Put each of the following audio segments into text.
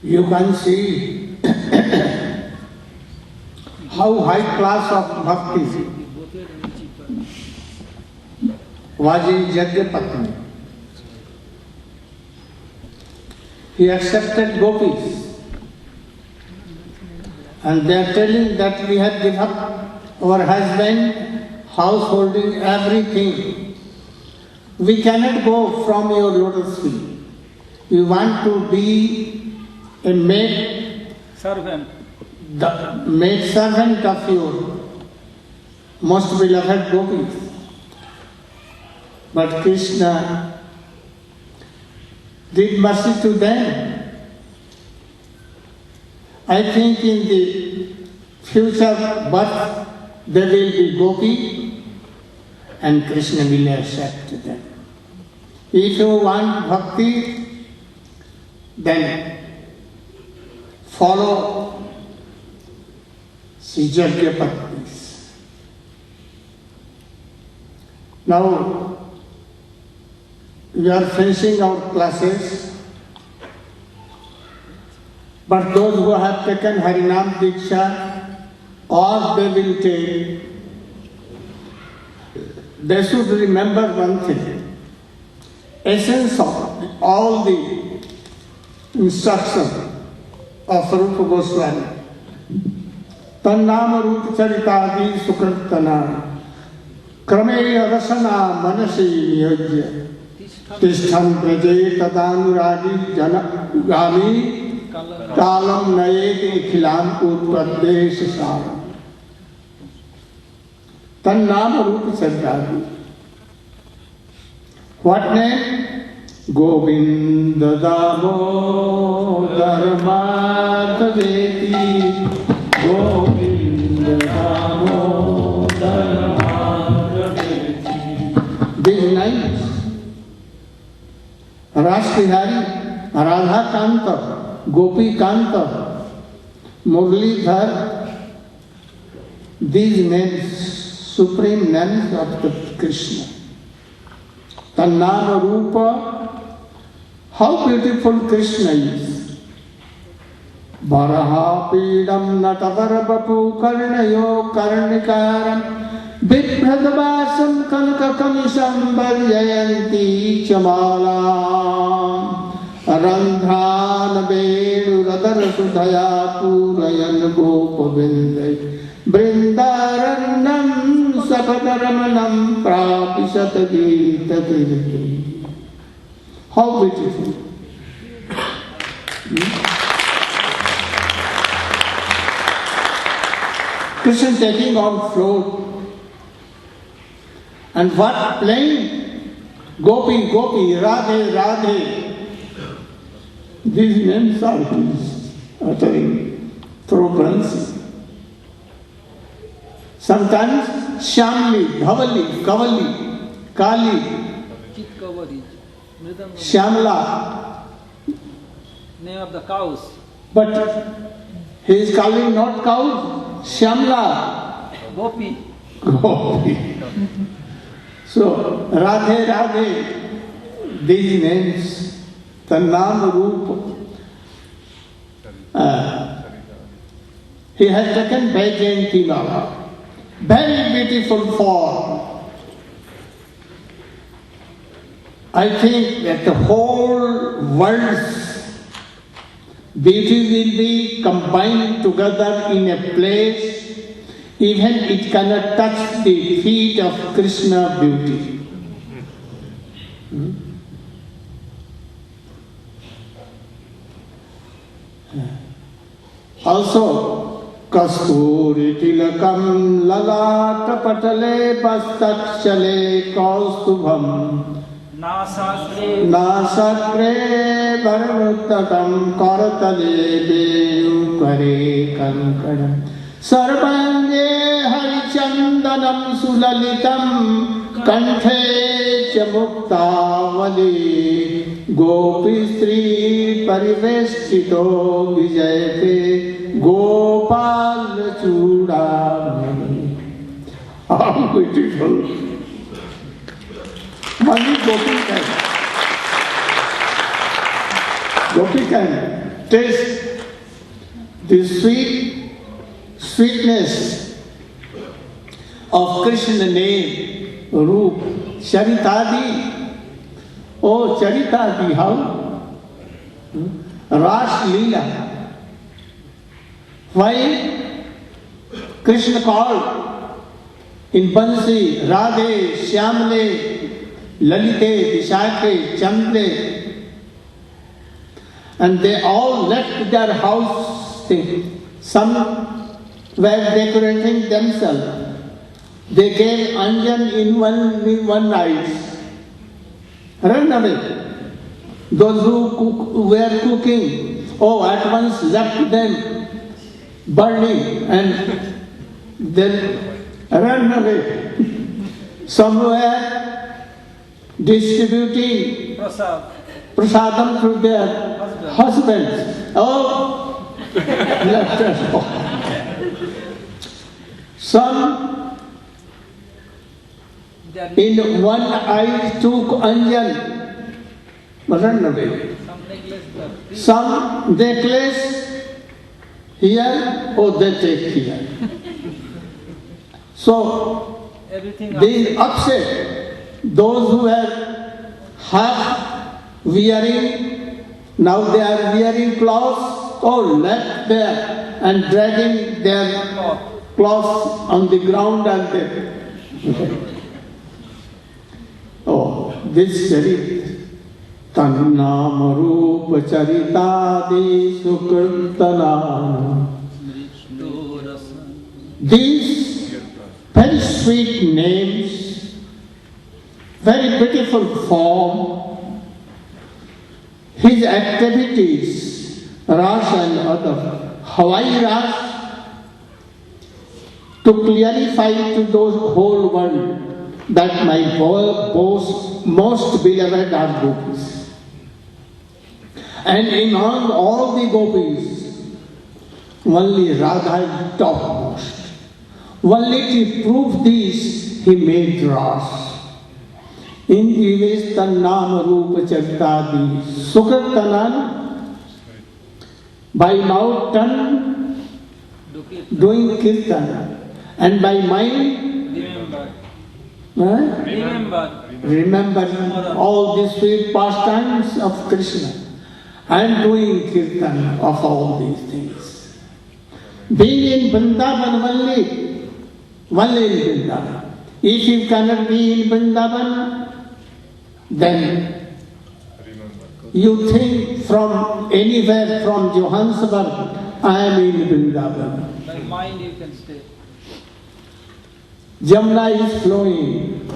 you can see how high class of bhakti was in Jagyapatni. He accepted gopis, and they are telling that we have given up our husband, householding, everything. We cannot go from your lotus feet. We want to be a maid servant, the maid servant of your most beloved gopis. But Krishna did mercy to them. I think in the future birth they will be gopi and Krishna will accept them. If you want bhakti, then follow Sri Jagyapatnis. Now, we are finishing our classes, but those who have taken Harinam Diksha, or they will take, they should remember one thing. Essence of all the instruction of Rupa Goswami. Tannama Rupa Charitadi Sukritana Krameya Rasana Manasi Niyajya Tishtham Praje Tadanuradi Janagami Kalam Nayeti Khilam Utpadesh Saram. Tannama Rupa Charitadi. What name? Govinda Damodar Madhaveti. Govinda Damodar Madhaveti. These names. Rashtrihari, Radha Kanta, Gopi Kanta, Murlidhar. These names, supreme names of the Krishna. Tannama Rupa, how beautiful Krishna is. Varaha Pidam Natavarabapu Karnayo Karnikaram Bibhradavasam Kanaka Kamisham Varjayanti Chamala Randhana Velu Radhara Sudhaya Purayan Gopavindai Brindaranam Sapataramanam Prapisata Gita Kirti. How beautiful. Krishna taking on float. And what playing? Gopi, Gopi, Radhe, Radhe. These names are his uttering through prancy. Sometimes Shamli, Dhavali, Kavali, Kali, Shamla. Name of the cows. But he is calling not cows, Shamla. Gopi. Gopi. So, Radhe, Radhe, these names, Tannam Rupa. He has taken Vajayanti Mala. Very beautiful form. I think that the whole world's beauty will be combined together in a place, even it cannot touch the feet of Krishna beauty. Also, Kasturi tilakam lalata patale pastakshale kaustubham Nasakre bharmuttakam karatale deyu kare kankanam Sarvange harichandanam sulalitam kanthe chamuktavali Gopistri parivestito vijayate Gopal chudamani. How beautiful! Mani Gopi Gopi can taste the sweetness of Krishna name, Roop, Charitadi. Oh, Charitadi, how? Ras Leela. Why Krishna called in Bansi, Radhe, Shyamale, Lalite, Vishakhe, Chandle, and they all left their house thing. Some were decorating themselves. They gave anjan in one night. Run away. Those who were cooking, at once left them burning and then run away. Some were distributing prasadam to their husbands. Left us. Some in one eye took anjan, run away. Some necklace here, they take here. So, being upset, those who were half wearing, now they are wearing clothes, left there and dragging their clothes on the ground and there. This charit, Tannam Rupa Charitadi Sukirtanam. These very sweet names, very beautiful form, his activities, Ras and other, Hawaii Ras, to clarify to those whole world that my most beloved are gopis. And among all the gopis, only Radha is topmost. Only to prove this, he made Ras. In Ivestan Rupa Charitadi Sukirtanan, by mouth tongue doing kirtan, and by mind remembering all the sweet pastimes of Krishna and doing kirtan of all these things. Being in Vrindavan only in Vrindavan. If you cannot be in Vrindavan, then you think from anywhere from Johannesburg, I am in Vrindavan. By mind you can stay. Jamuna is flowing.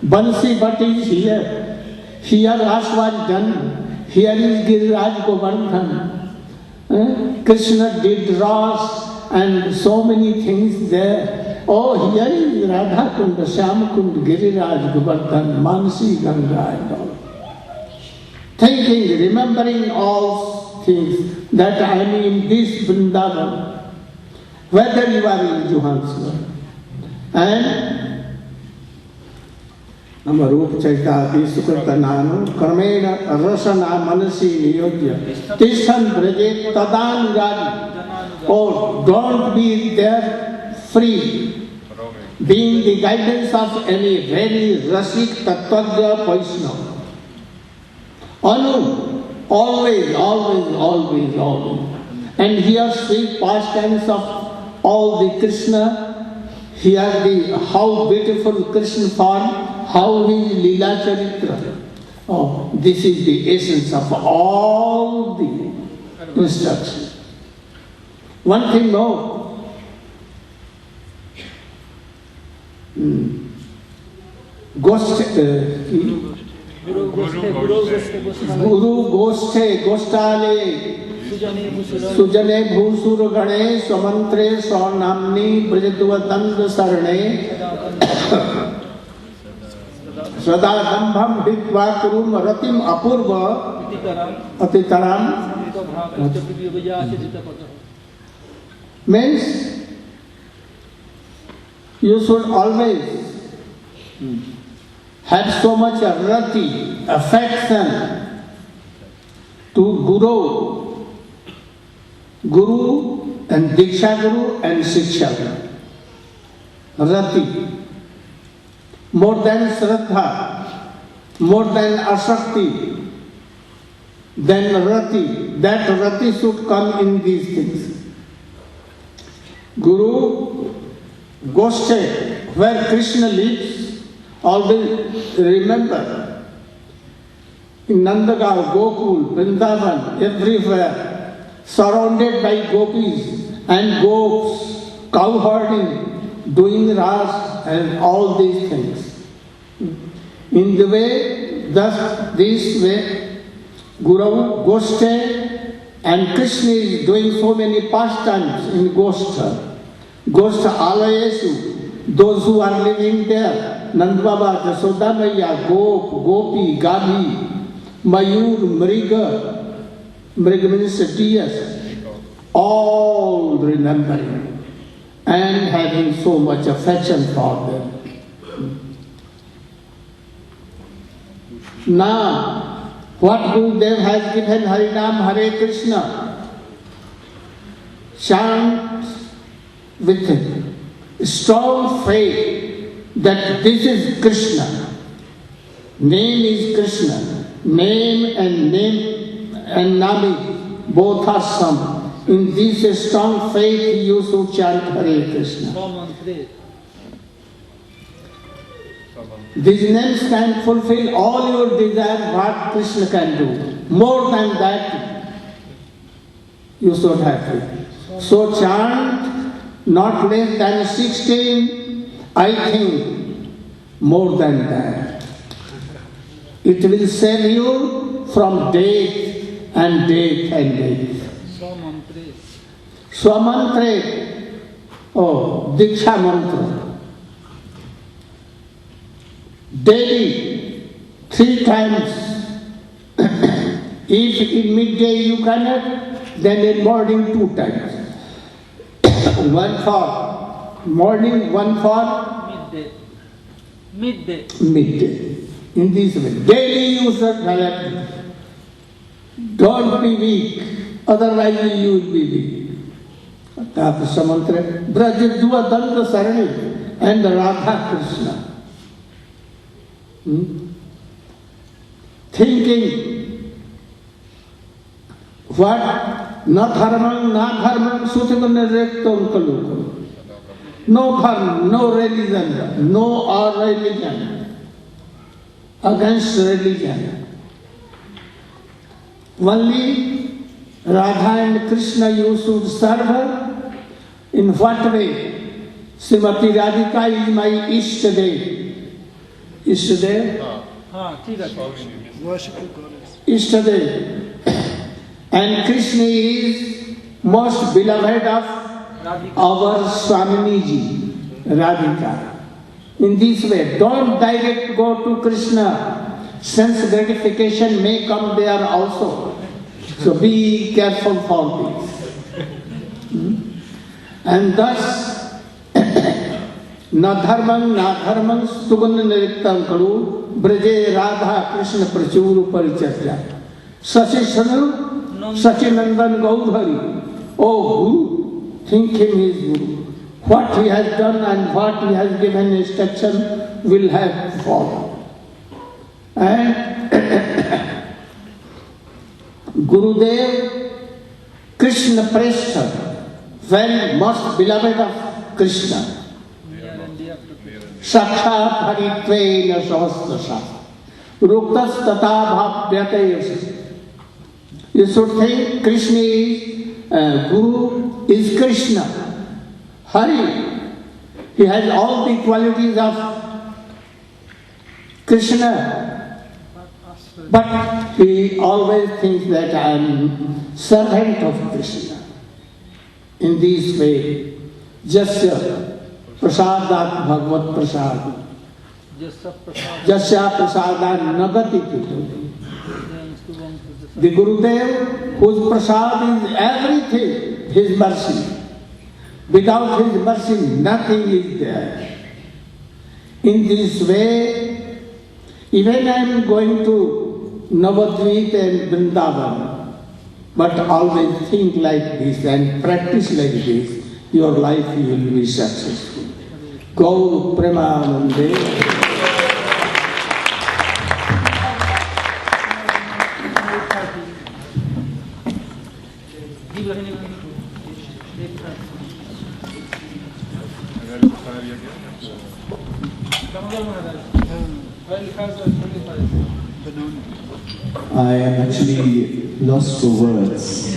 Bansi Bhatt is here. Here Ras was done. Here is Giriraj Govardhan. Krishna did Ras and so many things there. Here is Radha Kund, Shyam Kund, Giriraj Govardhan, Mansi Ganga and all. Thinking, remembering all things that I am in this Vrindavan, whether you are in Johannesburg. And Namarup Chaitati Sukirtananu Karmena Rasana Manasi Niyodya Tishan Brajet Tadan Gari. Don't be there free, being the guidance of any very Rasik Tattvaja Vaishnava. Anu, always. And here sweet pastimes of all the Krishna. Here how beautiful Krishna form, how his Leela Charitra. This is the essence of all the instructions. One thing more. Guru Goshthe Goshtale Sujane Bhusur Gane Swamantre Swanamni Brajadvadanda Sarane Sada Dambham Hitva Kurum Ratim Apurva Atitaram means you should always have so much rati, affection to Guru and Diksha Guru and Shiksha Guru. Rati. More than Shraddha, more than Asakti, then Rati. That Rati should come in these things. Guru, Goshe, where Krishna lives, always remember. In Nandagaon, Gokul, Vrindavan, everywhere, surrounded by gopis and gops, cow herding, doing ras and all these things. In the way, thus this way, Guru, Goshe and Krishna is doing so many pastimes in Goshtha. Goshtha Alayesu, those who are living there, Nandbaba, Jasoda Maiya, Gop, Gopi, Gabi, Mayur, Mriga, Mriga means deers, all remembering and having so much affection for them. Now, what Gurudev has given Harinam, Hare Krishna, chant with strong faith that this is Krishna. Name is Krishna. Name and Nami both are some. In this strong faith you should chant Hare Krishna. These names can fulfill all your desires what Krishna can do. More than that you should have it. So chant not less than 16, I think more than that. It will save you from death and death and death. Swamantre, oh, Diksha Mantra. Daily, 3 times. If in midday you cannot, then in morning 2 times. One for morning, one for midday. In this way. Daily you should have it. Don't be weak, otherwise you will be weak. That is Samantra. Brajadua Danta Sarani and Radha Krishna. Thinking what? Na dharmam sutiman rektam kalukam. No dharma, no religion, no religion. Against religion. Only Radha and Krishna you should serve her. In what way? Srimati Radhika is my Ishtadev. Ishtadev? Worshipful goddess. Ishtadev. And Krishna is most beloved of our Swaminiji, Radhika. In this way, don't direct go to Krishna. Sense gratification may come there also. So be careful for this. And thus, na dharmam sugan niriktam karu braje Radha Krishna prachur paricharya. Sachi Sanu, Sachi Nandan Gaudhari. Oh Guru, think him his Guru. What he has done and what he has given instruction will have to follow. And Gurudev, Krishna Prestha, very most beloved of Krishna. Sakshat Haritvena Sahasrasa. Ruktas Tata Bhavyate. You should think Krishna is, Guru is Krishna. Hari, he has all the qualities of Krishna, but he always thinks that I am servant of Krishna. In this way, Jasya Prasadat Bhagavad Prasad. Jasya Prasadan Nagati Pito. The Gurudev, whose prasad is everything, his mercy. Without his mercy, nothing is there. In this way, even I am going to Navadvip and Vrindavan, But always think like this and practice like this, your life you will be successful. Gaur Premanande. I am actually lost for words.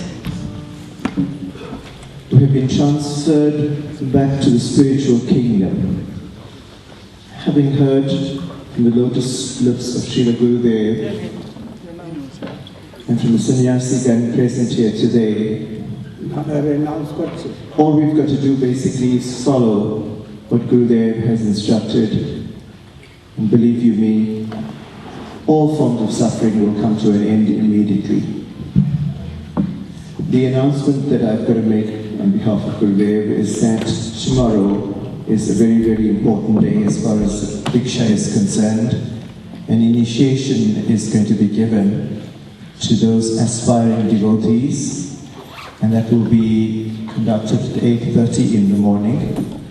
We have been transferred back to the spiritual kingdom. Having heard from the lotus lips of Srila Gurudev and from the sannyasi gang present here today, all we've got to do basically is follow what Gurudev has instructed. And believe you me, all forms of suffering will come to an end immediately. The announcement that I've got to make on behalf of Gurudev is that tomorrow is a very, very important day as far as Diksha is concerned. An initiation is going to be given to those aspiring devotees, and that will be conducted at 8:30 in the morning.